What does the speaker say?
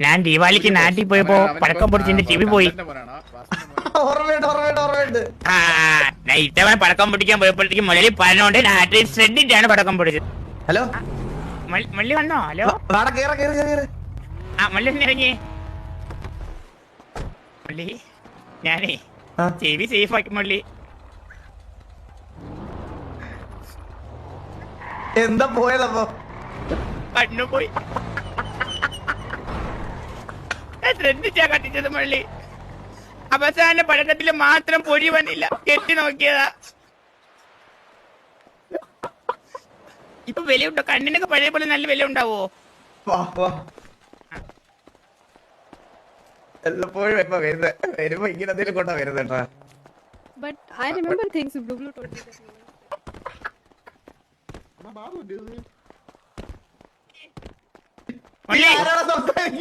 ഞാൻ ദീപാവലിക്ക് നാട്ടിൽ പോയപ്പോ പടക്കം പൊടിച്ചിന്റെ ചെവി പോയി. ഇത്തവണ പടക്കം പൊടിക്കാൻ പോയപ്പോഴത്തേക്ക് മുരളി പറഞ്ഞോണ്ട് നാട്ടിൽ ശ്രദ്ധിച്ചാണ് പടക്കം പൊടിച്ചത്. ഹലോ മള്ളി വന്നോ? ഹലോ മള്ളി ഇറങ്ങി. മള്ളി ഞാനേ ചെവി സേഫ് ആക്കി. മള്ളി എന്താ പോയതപ്പോ? കണ്ണു പോയി. ശ്രദ്ധിച്ചാ കത്തിച്ചത് മള്ളി. അവസാന പഴക്കത്തില് മാത്രം പൊടി വന്നില്ല. കെട്ടി നോക്കിയതാ. ഇപ്പൊ വിലയുണ്ടോ? കണ്ണിനൊക്കെ പഴയ പോലെ നല്ല വില ഉണ്ടാവോ? എല്ലപ്പോഴും വരുമ്പോ ഇങ്ങനെ എന്തെങ്കിലും കൊണ്ടാ വരുന്നേട്ടാ. But I remember things Blue told me. മള്ളി